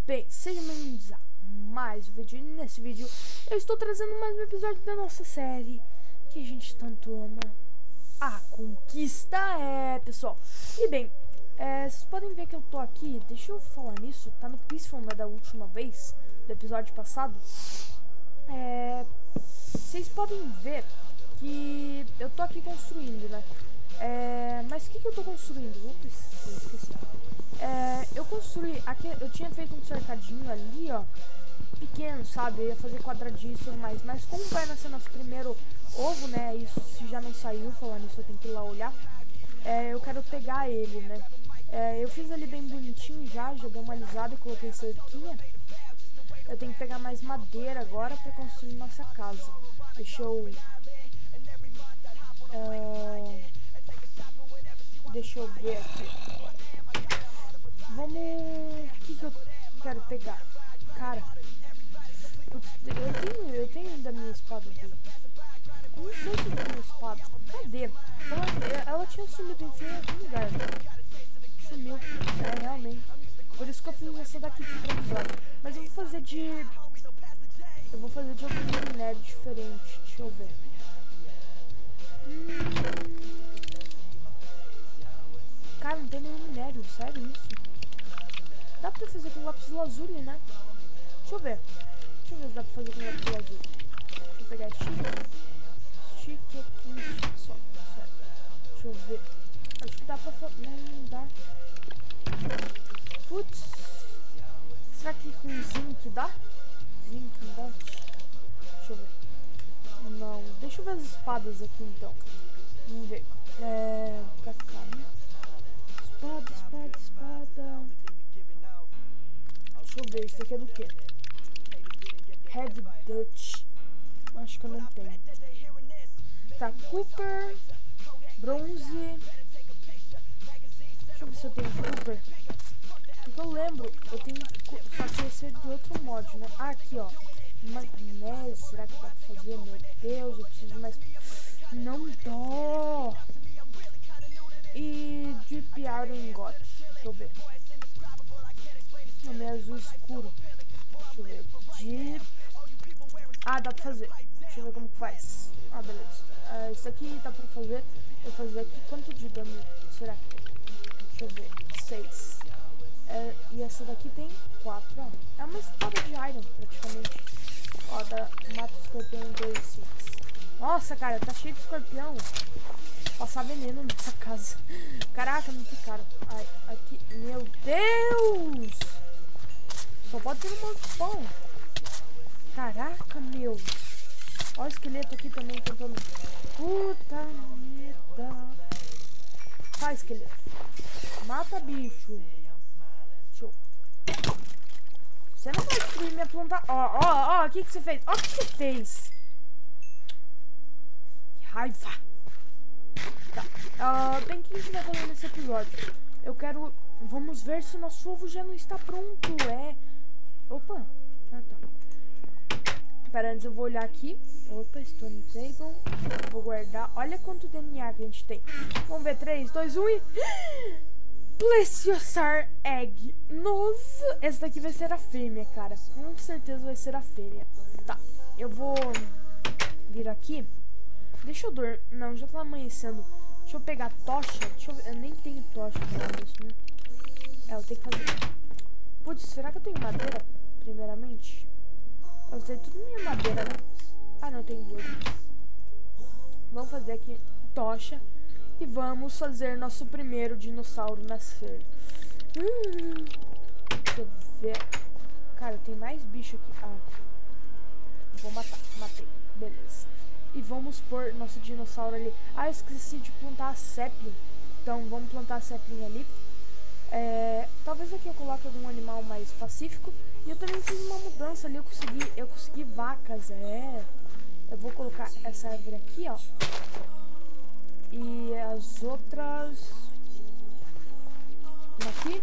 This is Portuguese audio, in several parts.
Bem, sejam bem-vindos a mais um vídeo. Nesse vídeo eu estou trazendo mais um episódio da nossa série que a gente tanto ama, A Conquista. Pessoal, e bem, vocês podem ver que eu tô aqui. Deixa eu falar nisso, tá no Peaceful, né, da última vez, do episódio passado. Vocês podem ver que eu tô aqui construindo, né? Mas o que eu tô construindo? Opa, eu esqueci. Eu construí aqui, eu tinha feito um cercadinho ali, ó, pequeno, sabe? Eu ia fazer quadradinho e tudo mais, mas como vai nascer nosso primeiro ovo, né? Isso, se já não saiu, falar nisso, eu tenho que ir lá olhar. Eu quero pegar ele, né? Eu fiz ele bem bonitinho já dei uma alisada e coloquei cerquinha. Eu tenho que pegar mais madeira agora pra construir nossa casa. Deixa eu ver aqui. Vamos... O que eu quero pegar? Cara, eu tenho ainda a minha espada dele. Eu não sei se eu tenho minha espada. Cadê? Ela tinha sumido, enfim, em algum lugar. Sumiu. Realmente. Por isso que eu fiz essa daqui de improvisado. Mas eu vou fazer de... algum minério diferente. Deixa eu ver. Cara, não tem nenhum minério. Sério isso? Dá pra fazer com lápis lazuli, né? Deixa eu ver se dá pra fazer com lápis lazuli. Deixa eu pegar chique aqui só. Sério. Deixa eu ver. Acho que dá pra fazer. Não dá. Putz. Será que com zinc dá? Zinc não dá? Deixa eu ver. Não. Deixa eu ver as espadas aqui então. Vamos ver. Pra cá, né? Espada. Deixa eu ver, isso aqui é do que? Heavy Dutch. Acho que eu não tenho. Tá, Cooper. Bronze. Deixa eu ver se eu tenho Cooper. Porque eu lembro, eu tenho. Só que esse é de outro mod, né? Aqui, ó. Magnésio. Será que dá pra fazer? Meu Deus, eu preciso de mais. Não dó. E Deep Iron God. Deixa eu ver. Não, é azul escuro. Deixa eu ver. Deep. Dá pra fazer. Deixa eu ver como que faz. Beleza. Isso aqui dá pra fazer. Eu vou fazer aqui. Quanto de dano será que tem? Deixa eu ver. 6. E essa daqui tem 4. É uma espada de Iron, praticamente. Mata o escorpião em 2 hits. Nossa, cara, tá cheio de escorpião. Passar veneno nessa casa. Caraca, me picaram. Ai, aqui. Meu Deus! Só pode ter um monte de pão. Caraca, meu. Olha o esqueleto aqui também tentando. Puta merda. Sai, esqueleto. Mata, bicho. Deixa eu... Você não vai destruir minha planta. Ó, o que você fez? Ó, o que você fez? Que raiva. Tá. Bem, o que a gente vai fazer nesse episódio? Eu quero... Vamos ver se o nosso ovo já não está pronto. Opa. Tá. Pera, antes eu vou olhar aqui. Opa, Stone Table. Vou guardar. Olha quanto DNA que a gente tem. Vamos ver. 3, 2, 1 e... Plesiosaur Egg novo. Essa daqui vai ser a fêmea, cara. Com certeza vai ser a fêmea. Tá. Eu vou vir aqui. Deixa eu dormir. Não, já tá amanhecendo. Deixa eu pegar tocha. Deixa eu ver. Eu nem tenho tocha pra isso, né? Eu tenho que fazer. Putz, será que eu tenho madeira? Primeiramente. Eu usei tudo minha madeira, né? Não, tem 2. Vamos fazer aqui tocha. E vamos fazer nosso primeiro dinossauro nascer. Deixa eu ver. Cara, tem mais bicho aqui. Vou matar. Matei. Beleza. E vamos pôr nosso dinossauro ali. Eu esqueci de plantar a sapling. Então vamos plantar a sapling ali. Talvez aqui eu coloque algum animal mais pacífico. E eu também fiz uma mudança ali. Eu consegui vacas. Eu vou colocar essa árvore aqui, ó. E as outras... Uma aqui.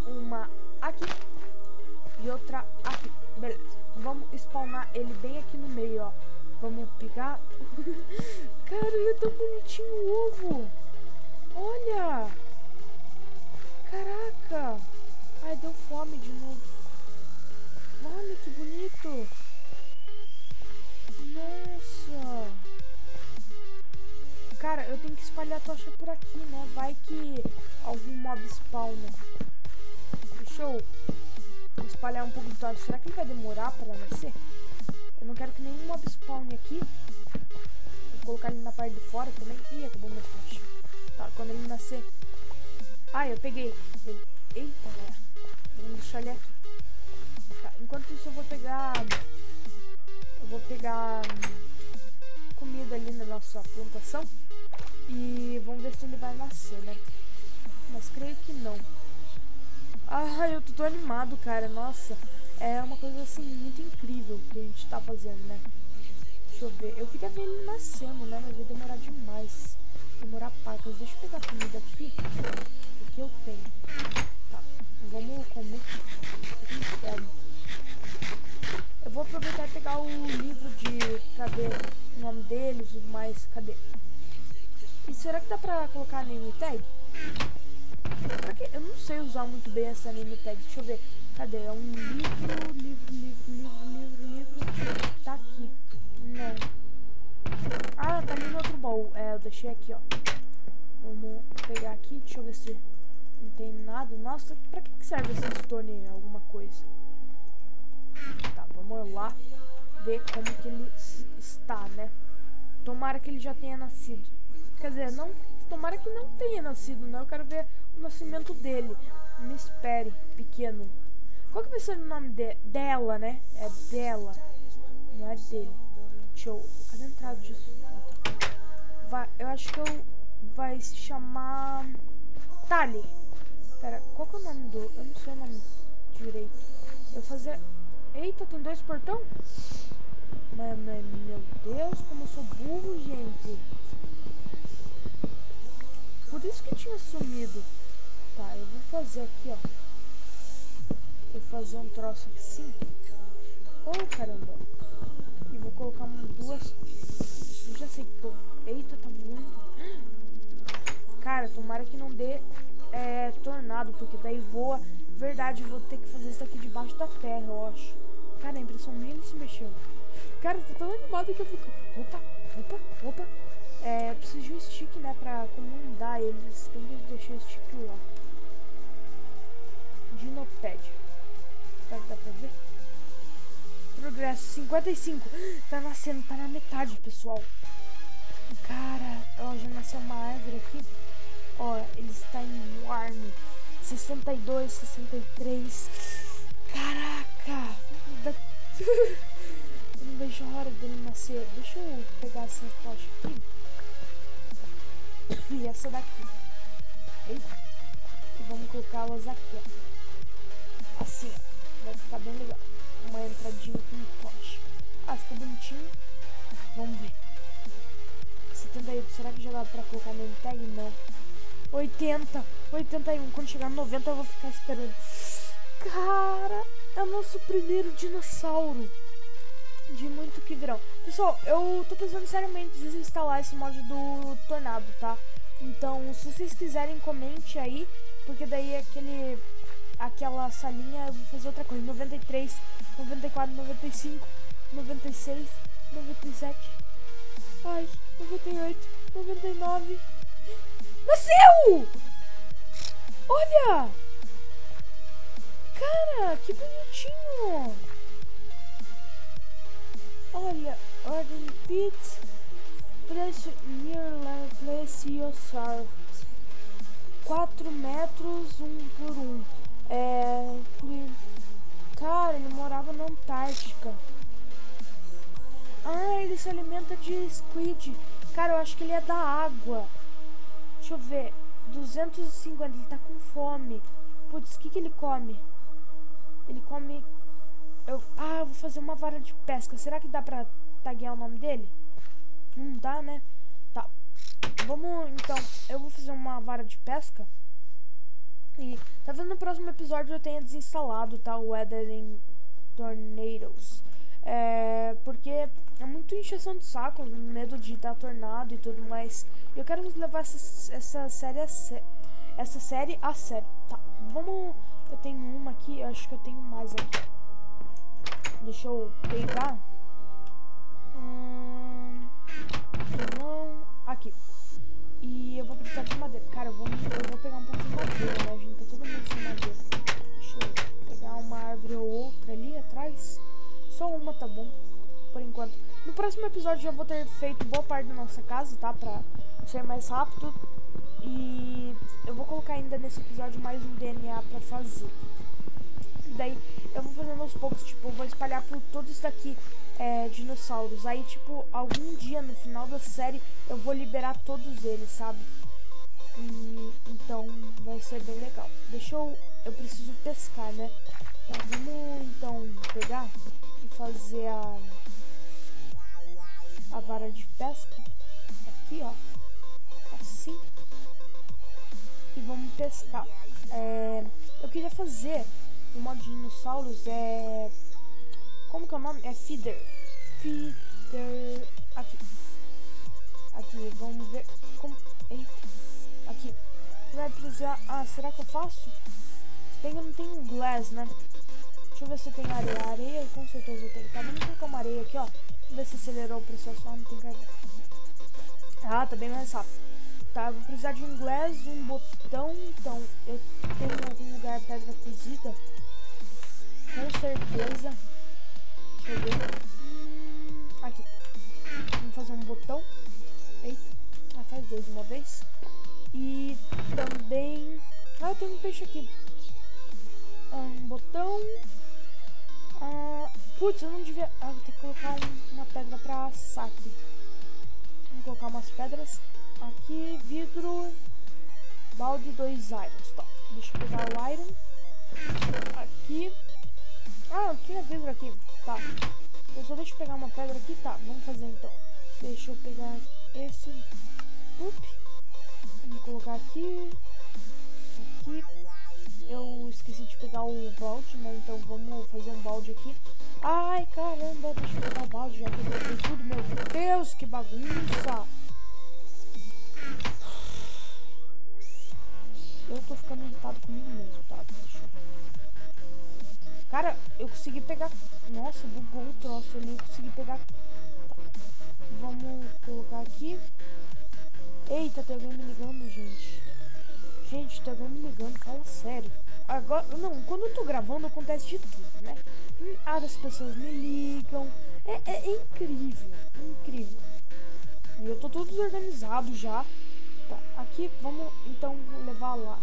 Uma aqui colocar ele bem aqui no meio, ó. Vamos pegar... Cara, é tão bonitinho o ovo. Olha. Caraca. Ai, deu fome de novo. Olha que bonito. Nossa. Cara, eu tenho que espalhar a tocha por aqui, né? Vai que algum mob spawna. Deixa eu espalhar um pouco de tocha. Será que ele vai demorar pra nascer? Eu não quero que nenhum mob spawn aqui. Vou colocar ele na parte de fora também. Ih, acabou minha tocha. Tá, quando ele nascer... Ah, eu peguei ele. Eita, galera. Vamos deixar ele aqui. Tá, enquanto isso eu vou pegar... comida ali na nossa plantação. E vamos ver se ele vai nascer, né? Mas creio que não. Ah, eu tô animado, cara. Nossa, é uma coisa assim muito incrível que a gente tá fazendo, né? Deixa eu ver. Eu queria ver ele nascendo, né? Mas vai demorar demais. Demorar pacas. Deixa eu pegar a comida aqui. O que eu tenho? Tá, vamos comer. Eu vou aproveitar e pegar o livro pra ver o nome deles e tudo mais. Cadê? E será que dá pra colocar name tag? Eu não sei usar muito bem essa name tag. Deixa eu ver. Cadê? É um livro. Tá aqui. Não. Ah, tá ali no outro baú. É, eu deixei aqui, ó. Vamos pegar aqui. Deixa eu ver se não tem nada. Nossa, pra que serve esse stone? Alguma coisa. Tá, vamos lá ver como que ele está, né? Tomara que ele já tenha nascido. Quer dizer, não, tomara que não tenha nascido, né? Eu quero ver o nascimento dele. Me espere, pequeno. Qual que vai ser o nome dela, né? É dela, não é dele. Deixa eu... Cadê a entrada disso? Eu acho que vai se chamar... Tali. Pera, qual que é o nome do... Eu não sei o nome direito. Eu fazer... Eita, tem 2 portão? Mas, meu Deus, como eu sou burro, gente. Por isso que tinha sumido. Tá, eu vou fazer aqui, ó. Vou fazer um troço assim. Oh, caramba. E vou colocar umas 2. Eu já sei que eu... Eita, tá voando. Cara, tomara que não dê tornado, porque daí voa. Verdade, eu vou ter que fazer isso aqui debaixo da terra, eu acho. Cara, a impressão minha, ele se mexeu. Cara, eu tô tão animado que eu fico... Opa. Eu preciso de um stick, né, pra comandar eles. Tem que deixar o stick lá. Dinopad. Será que dá pra ver? Progresso, 55. Tá nascendo, tá na metade, pessoal. Cara, ó, já nasceu uma árvore aqui. Ó, ele está enorme. 62, 63. Caraca! Eu não vejo a hora dele nascer. Deixa eu pegar essa tocha aqui. E essa daqui. Eita. E vamos colocá-las aqui, ó. Assim, ó. Vai ficar bem legal. Uma entradinha com tocha. Ah, ficou bonitinho. Vamos ver. 78. Será que já dá pra colocar name tag? Não. 80. 81. Quando chegar no 90 eu vou ficar esperando. Cara, é o nosso primeiro dinossauro. De muito que virão. Pessoal, eu tô pensando seriamente em desinstalar esse mod do Tornado, tá? Então, se vocês quiserem, comente aí. Porque daí aquela salinha eu vou fazer outra coisa. 93, 94, 95, 96, 97. Ai, 98, 99. Nasceu! Olha! Cara, que bonitinho! Olha, ordem pit, place near place yourself. 4 metros, 1 por 1. Cara, ele morava na Antártica. Ah, ele se alimenta de squid. Cara, eu acho que ele é da água. Deixa eu ver. 250, ele tá com fome. Putz, o que ele come? Ele come... eu vou fazer uma vara de pesca. Será que dá pra taguear o nome dele? Não dá, né? Tá. Vamos, então, eu vou fazer uma vara de pesca. E talvez no próximo episódio eu tenha desinstalado, tá? O Weathering Tornadoes. Porque é muito encheção de saco, medo de dar tornado e tudo mais. Eu quero levar essa série a sério. Tá, vamos... Eu tenho uma aqui, eu acho que eu tenho mais aqui. Deixa eu pegar. Não. Aqui. E eu vou precisar de madeira. Cara, eu vou pegar um pouco de madeira, né? A gente tá todo mundo sem madeira. Deixa eu pegar uma árvore ou outra ali atrás. Só uma tá bom, por enquanto. No próximo episódio já vou ter feito boa parte da nossa casa, tá? Pra ser mais rápido. E eu vou colocar ainda nesse episódio mais um DNA pra fazer. E daí eu vou fazendo aos poucos, tipo, eu vou espalhar por todos isso daqui, dinossauros. Aí, tipo, algum dia no final da série eu vou liberar todos eles, sabe? E então vai ser bem legal. Eu preciso pescar, né? Então vamos então pegar e fazer a vara de pesca aqui, ó, assim, e vamos pescar. Eu queria fazer o modo de dinossauros, como que é o nome? É feeder, aqui, vamos ver como, eita, aqui, vai precisar, será que eu faço? Se bem que eu não tenho um glass, né? Deixa eu ver se eu tenho areia, com certeza eu tenho. Tá, vamos colocar uma areia aqui, ó. Vamos ver se acelerou o processo. Não tem carvão. Tá bem mais rápido. Tá, vou precisar de um glass, um botão. Então, eu tenho em algum lugar pedra cozida. Com certeza. Deixa eu ver. Aqui. Vamos fazer um botão. Eita. Faz dois de uma vez. E também... eu tenho um peixe aqui. Um botão. Putz, eu não devia... vou ter que colocar uma pedra pra assar aqui. Vamos colocar umas pedras. Aqui, vidro. Balde, 2 irons. Tá, deixa eu pegar o iron. Aqui. Tinha vidro aqui. Tá. Eu só deixa eu pegar uma pedra aqui. Tá, vamos fazer então. Deixa eu pegar esse. Vamos colocar aqui. Aqui. Eu esqueci de pegar o balde, né? Então vamos fazer um balde aqui. Ai, caramba, deixa eu pegar o balde, já que eu botei tudo. Meu Deus, que bagunça! Eu tô ficando irritado comigo mesmo, tá? Cara, eu consegui pegar... Nossa, bugou o troço ali, eu consegui pegar... Tá. Vamos colocar aqui. Eita, tem alguém me ligando, gente. Gente, tem alguém me ligando, fala sério. Agora, não, quando eu tô gravando acontece de tudo, né? As pessoas me ligam. É incrível, incrível. E eu tô tudo desorganizado já. Tá, aqui, vamos então levar lá.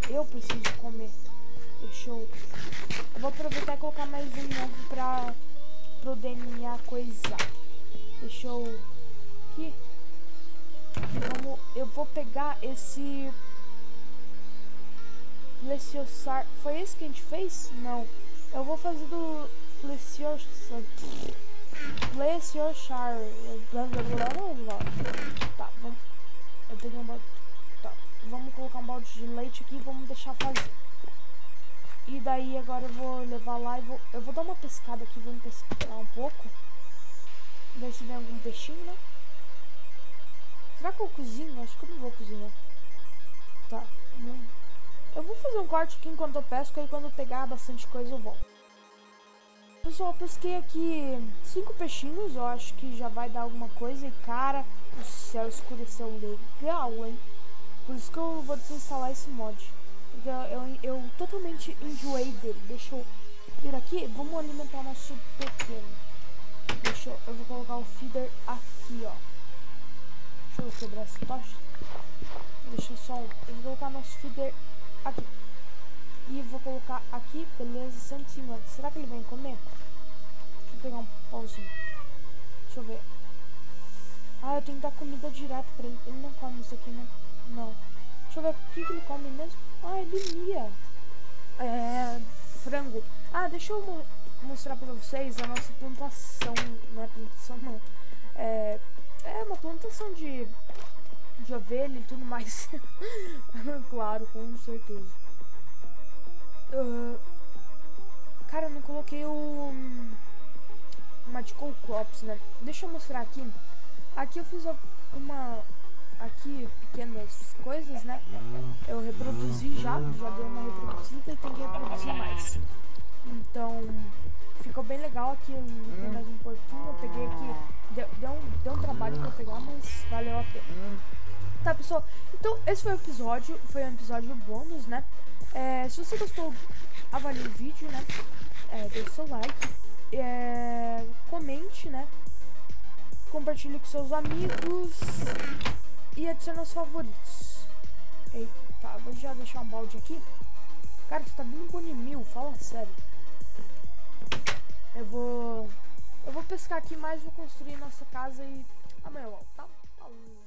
Eu preciso comer. Deixa eu vou aproveitar e colocar mais um ovo pro DNA coisar. Deixa eu... Aqui. Eu vou pegar esse... Plesiosaurio. Foi esse que a gente fez? Não. Eu vou fazer do Plesiosaurio. Tá, vamos. Eu peguei um balde. Tá, vamos colocar um balde de leite aqui e vamos deixar fazer. E daí agora eu vou levar lá e eu vou dar uma pescada aqui. Vamos pescar um pouco. Ver se vem algum peixinho, né? Será que eu cozinho? Acho que eu não vou cozinhar. Tá, eu vou fazer um corte aqui enquanto eu pesco, aí quando eu pegar bastante coisa eu volto. Pessoal, eu pesquei aqui 5 peixinhos, eu acho que já vai dar alguma coisa. E cara, o céu escureceu legal, hein? Por isso que eu vou desinstalar esse mod. Porque eu totalmente enjoei dele. Deixa eu vir aqui, vamos alimentar o nosso pequeno. Eu vou colocar o feeder aqui, ó. Deixa eu quebrar essa tocha. Deixa só eu vou colocar nosso feeder aqui. E vou colocar aqui, beleza, 150. Será que ele vem comer? Deixa eu pegar um pauzinho. Deixa eu ver. Eu tenho que dar comida direto pra ele. Ele não come isso aqui, né? Não. Deixa eu ver o que ele come mesmo. Ele mia. Frango. Deixa eu mostrar pra vocês a nossa plantação. Não é plantação, não. É uma plantação de ovelha e tudo mais. Claro, com certeza. Cara, eu não coloquei Magical Crops, né? Deixa eu mostrar aqui. Aqui eu fiz aqui pequenas coisas, né? Eu reproduzi já dei uma reproduzida e tem que reproduzir mais. Então, ficou bem legal aqui. Tem mais um porquinho, eu peguei aqui. Deu um trabalho pra pegar, mas valeu a pena. Tá, pessoal? Então, esse foi um episódio bônus, né? Se você gostou, avalie o vídeo, né? Deixe seu like. Comente, né? Compartilhe com seus amigos e adicione os favoritos. Eita, tá, vou já deixar um balde aqui. Cara, você tá vindo bom em mil, fala sério. Eu vou pescar aqui mais, vou construir nossa casa e amanhã eu volto, tá? Falou.